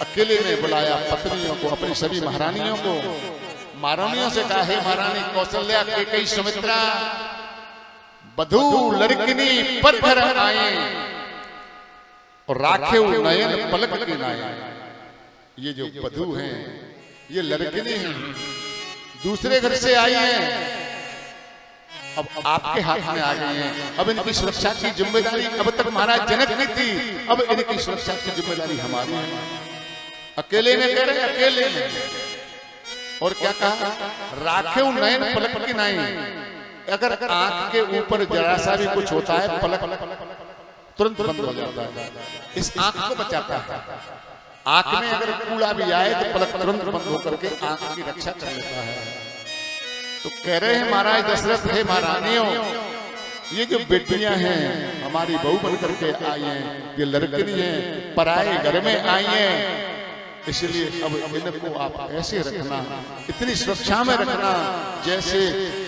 अकेले में बुलाया पत्नियों को, अपनी सभी महारानियों को। महारानियों से कहा, हे महारानी कौशल्या, कैकेयी, सुमित्रा, बधू लड़किनी पर घर आए और राखे नयन पलक के नाये। ये जो बधू हैं, ये लड़किनी हैं, दूसरे घर से आई हैं, अब आपके हाथ में आ गई हैं। अब इनकी सुरक्षा की जिम्मेदारी अब तक महाराज जनक की थी, अब इनकी सुरक्षा की जिम्मेदारी हमारी है। अकेले में कह रहे, अकेले में। और क्या कहा, राखे नयन पलक की नाई। अगर आंख के ऊपर जरा सा भी कुछ होता है, पलक तुरंत बंद हो जाता है। इस आंख को बचाता है। आंख में अगर कूड़ा भी आए तो पलक तुरंत बंद होकर के आंख की रक्षा कर लेता है। तो कह रहे हैं महाराज दशरथ, हे महारानियों, ये जो बेटियां हैं हमारी बहू बनकर के आई हैं, ये लड़कियां हैं, पराए घर में आई हैं, इसलिए अब इनको आप ऐसे रखना, इतनी सुरक्षा में रखना जैसे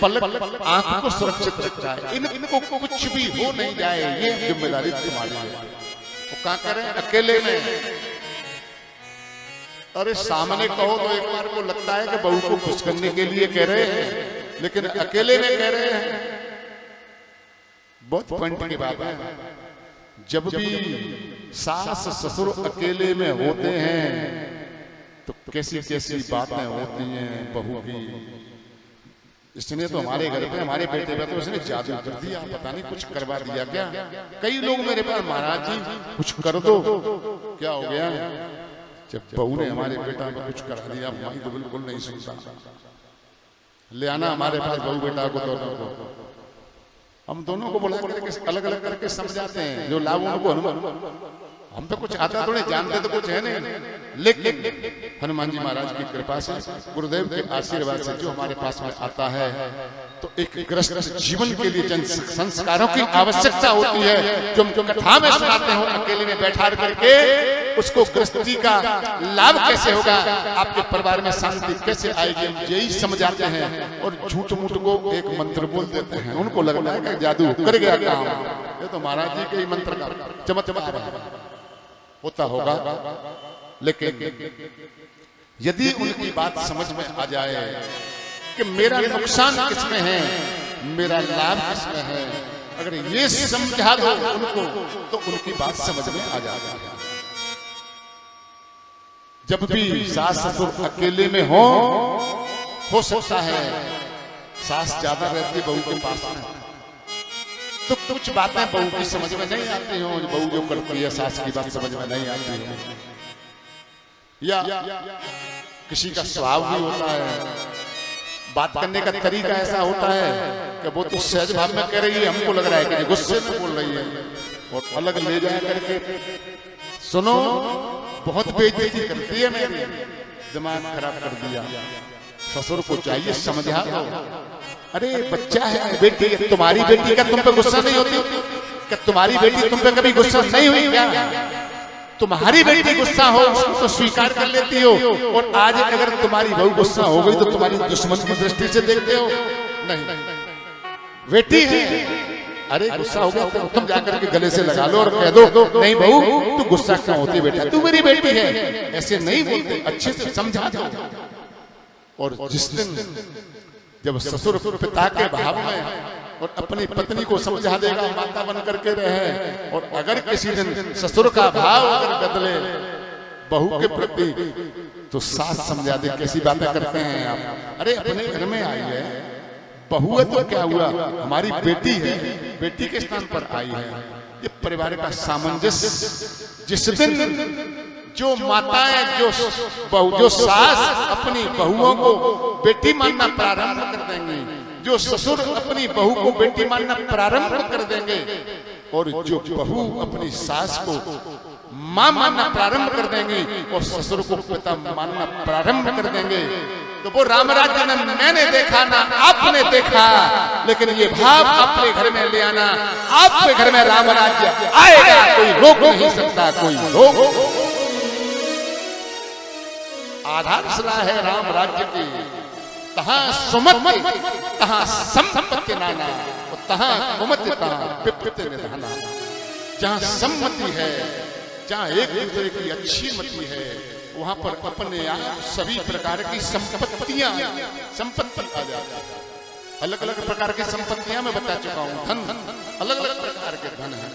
पलक आंख को सुरक्षित रखता है। इनको कुछ भी हो नहीं जाए, ये जिम्मेदारी तुम्हारी है। वो क्या करें, अकेले में। अरे सामने कहो तो एक बार को लगता है कि बहू को खुश करने के लिए कह रहे हैं, लेकिन अकेले में कह रहे हैं। बहुत पॉइंट की बात है। जब भी सास ससुर अकेले में होते हैं तो कैसी कैसी बातें होती हैं बहू की। इसने तो हमारे घर पे, हमारे बेटे पे तो इसने जादू कर दिया, पता नहीं कुछ करवा दिया क्या। कई लोग मेरे पास, महाराज जी कुछ कर दो। क्या हो गया? जब बहू ने हमारे बेटा को कुछ करा दिया, भाई तो बिल्कुल नहीं सुनता। ले आना हमारे पास बहू बेटा को, दोनों को। हम दोनों को बुला करके अलग अलग करके समझाते हैं, जो लाभ उनको। हम पे कुछ आता थोड़े, जानते तो कुछ है नहीं, लेकिन हनुमान जी महाराज की कृपा से, गुरुदेव के आशीर्वाद से जो हमारे पास में आता है तो एक ग्रस्त जीवन के लिए जन संस्कारों की आवश्यकता होती है, जो हम कथा में सुनाते हो। अकेले में बैठा करके उसको गृहस्थी का लाभ कैसे होगा, आपके परिवार में शांति कैसे आएगी, यही समझाते हैं। और झूठ मूठ को एक मंत्र बोल देते हैं, उनको लगता है कि जादू कर गया काम। ये तो महाराज जी के ही मंत्र का चमत्कार होता होगा, लेकिन यदि उनकी बात समझ में आ जाए कि मेरा नुकसान किसमें है, मेरा लाभ किसमें है, अगर ये समझा दो उनको तो उनकी बात समझ में आ जाती है। जब भी सास ससुर अकेले में हो सकता है सास ज्यादा रहती है बहू के पास में, तो कुछ बातें बहू की समझ में नहीं आती हो, बहू जो करती है सास की बात समझ में नहीं आती है, या किसी का स्वभाव भी होता है, बात करने का तरीका ऐसा होता है कि वो तो सहज भाव में कह रही है, हमको लग रहा है कि गुस्से में बोल रही है, और अलग ले जा करके सुनो बहुत बेइज्जती करती है, मेरी दिमाग खराब कर दिया। ससुर को चाहिए समझा दो, अरे बच्चा है, बेटी, तुम्हारी बेटी का तुम पे गुस्सा नहीं होती क्या? तुम्हारी बेटी तुम पे कभी गुस्सा नहीं हुई क्या? तुम्हारी बेटी गुस्सा हो तो स्वीकार कर लेती हो, और आज अगर तुम्हारी बहू गुस्सा हो गई तो तुम्हारी दुश्मन की दृष्टि से देखते हो? नहीं, बेटी है, अरे गुस्सा हो गया तो तुम जाकर के गले से लगा लो और कह दो, नहीं बहू तू गुस्सा क्यों होती है बेटा, तू मेरी बेटी है। ऐसे नहीं बोलते, अच्छे से समझा दो। और जिस दिन जब ससुर पिता के भाव में और अपनी पत्नी को समझा देगा माता बन करके रहे, और अगर किसी दिन ससुर का भाव अगर बदले बहू के प्रति तो सास समझा दे। कैसी बातें करते हैं आप, अरे अपने घर में आई है, बहू है तो क्या हुआ, हमारी बेटी है, बेटी के स्थान पर आई है। ये परिवार का सामंजस्य। जिस दिन जो माताएं, जो सास अपनी बहुओं को बेटी मानना प्रारंभ कर देंगी, जो ससुर अपनी बहू को बेटी मानना प्रारंभ कर देंगे, और जो बहू अपनी सास को मां मानना प्रारंभ कर देंगी और ससुर को पिता मानना प्रारंभ कर देंगे, तो वो राम राज्य में मैंने देखा ना आपने देखा, लेकिन ये भाव अपने घर में ले आना, आपके घर में राम राज्य आएगा, कोई रोक नहीं सकता, कोई रोक। आधारशिला है राम राज्य की, तहां सुमति तहां संपत्ति नाना, तहां कुमति तहां पिपति निधाना। जहां सम्मति है, जहां एक दूसरे की अच्छी मति है, वहां पर अपने आप सभी प्रकार की संपत्ति आ जाती है। अलग अलग प्रकार की संपत्तियां मैं बता चुका हूं, धन अलग अलग प्रकार के धन है,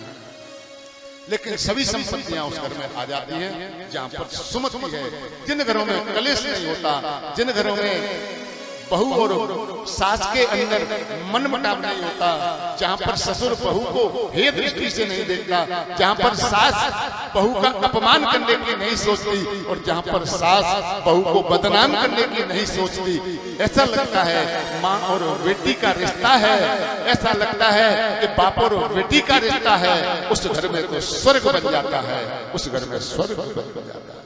लेकिन सभी संपत्तियां उस घर में आ जाती हैं जहां पर सुमति है। जिन घरों में कलेश नहीं होता, जिन घरों में बहू और सास के अंदर मनमुटाव नहीं होता, जहां पर ससुर बहू को हे दृष्टि से नहीं देखता, जहां पर सास बहू का अपमान करने की नहीं सोचती और जहां पर सास बहू को बदनाम करने की नहीं सोचती, ऐसा लगता है माँ और बेटी का रिश्ता है, ऐसा लगता है कि बाप और बेटी का रिश्ता है, उस घर में तो स्वर्ग बन जाता है, उस घर में स्वर्ग बन जाता है।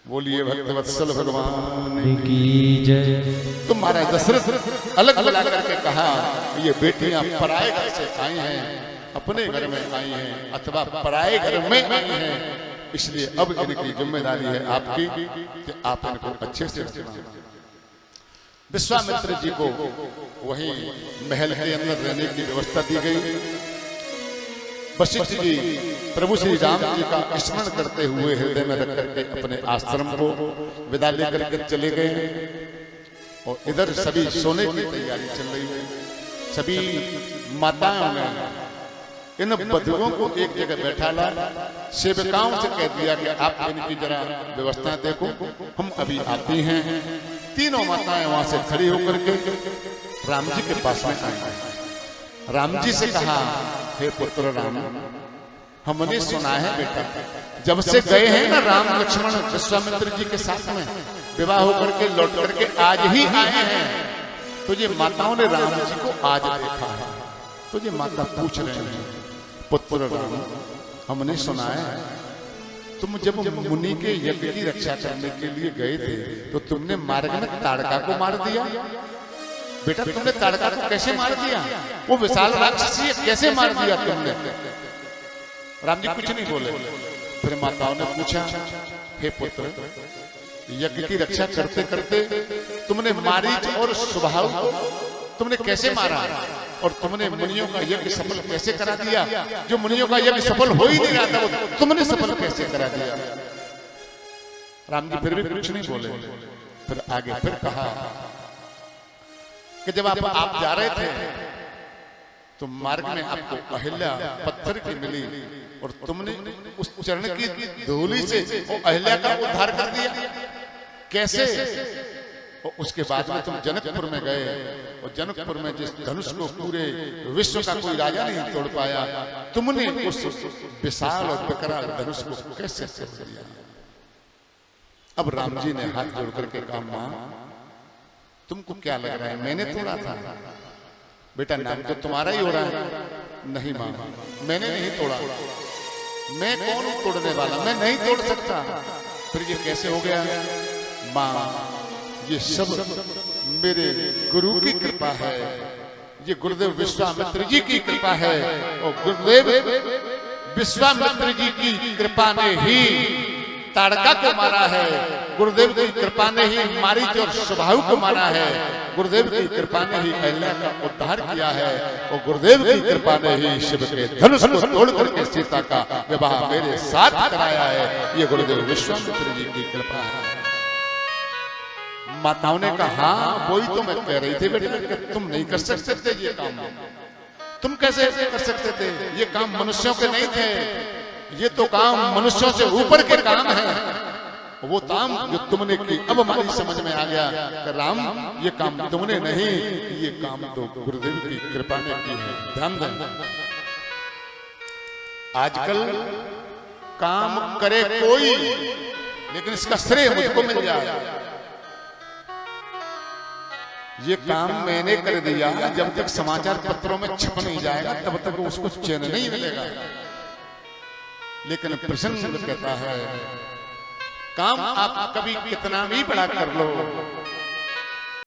बोलिए भक्तवत्सल भगवान की जय। तो महाराज दशरथ अलग बुला करके कहा, ये बेटियां पराए घर से आई हैं, अपने घर में आई हैं अथवा पराए घर में आई हैं, इसलिए अब इनकी जिम्मेदारी है आपकी कि आप इनको अच्छे से रखना। विश्वामित्र जी को वहीं महल के अंदर रहने की व्यवस्था दी गई। वशिष्ठ जी प्रभु श्री राम जी का स्मरण करते हुए हृदय में रख करके अपने आश्रम को विदा लेकर के चले गए और इधर सभी सोने की तैयारी चल रही है। सभी माताओं ने इन बधुओं को एक जगह बैठा ला, सेविकाओं से कह दिया कि आप इनकी जरा व्यवस्था देखो, हम अभी आती हैं। तीनों माताएं वहां से खड़ी होकर के राम जी के पास में आई। राम जी से कहा, हे पुत्र राम, हमने सुना है बेटा, जब से गए हैं ना राम लक्ष्मण विश्वामित्र जी के साथ में विवाह होकर के लौट करके आज ही आए हैं, तो ये माताओं ने राम जी को आज देखा है। तो ये माता पूछ रहे हैं, पुत्र राम, हमने सुना है तुम जब मुनि के यज्ञ की रक्षा करने के लिए गए थे तो तुमने मार्ग में ताड़का को मार दिया। बेटा तुमने ताड़का को कैसे मार दिया? वो विशाल राक्षसी कैसे मार दिया तुमने? राम जी कुछ नहीं बोले। फिर माताओं ने पूछा, हे पुत्र, यज्ञ की रक्षा करते करते तुमने मारीच और सुबाहु को तुमने कैसे मारा और तुमने मुनियों का यज्ञ सफल कैसे करा दिया? जो मुनियों का यज्ञ सफल हो ही नहीं रहा था वो तुमने सफल कैसे करा दिया? राम जी फिर भी कुछ नहीं बोले। फिर आगे फिर कहा कि जब आप जा रहे थे तो मार्ग में आपको अहिल्या पत्थर की मिली और तुमने उस चरण की धूलि से वो अहिल्या का उद्धार कर दिया। कैसे? और उसके बाद में तुम जनकपुर में गए और जनकपुर में जिस धनुष को पूरे विश्व का कोई राजा नहीं तोड़ पाया, तुमने उस विशाल और विकराल धनुष को कैसे तोड़ दिया? अब राम जी ने हाथ जोड़ करके कहा, मां तुमको क्या लग रहा है मैंने तोड़ा था? बेटा नाम तो तुम्हारा ही हो रहा है। नहीं मां, मैंने नहीं तोड़ा। मैं कौन तोड़ने वाला? मैं नहीं तोड़ सकता। फिर ये कैसे हो गया? मां, ये सब मेरे गुरु की कृपा है, ये गुरुदेव विश्वामित्र जी की कृपा है और गुरुदेव विश्वामित्र जी की कृपा ने ही ताड़का को मारा है, गुरुदेव की कृपा ने ही मारीच और सुबाहु को मारा है, गुरुदेव की कृपा ने ही अहिल्या का उद्धार किया है और गुरुदेव की कृपा ने ही शिव के धनुष को तोड़ करके सीता का विवाह मेरे साथ कराया है। ये गुरुदेव विश्वामित्र जी की कृपा है। माताओं ने कहा, हाँ वही तो मैं कह रही थी बेटा, तुम नहीं कर सकते थे ये काम। तुम कैसे कर सकते थे? ये काम मनुष्यों के नहीं थे, ये तो काम मनुष्यों से ऊपर के काम है। वो काम जो तुमने की अब हमारी समझ में आ गया कि राम ये काम तुमने नहीं, ये काम तो गुरुदेव की कृपा ने की है। ध्यान देना, आजकल काम करे कोई लेकिन इसका श्रेय मुझको मिल जाए। ये काम मैंने कर दिया, जब तक समाचार पत्रों में छप नहीं जाएगा तब तक उसको चैन नहीं मिलेगा। लेकिन प्रसंग कहता है, काम आप कभी कितना भी बड़ा कर लो,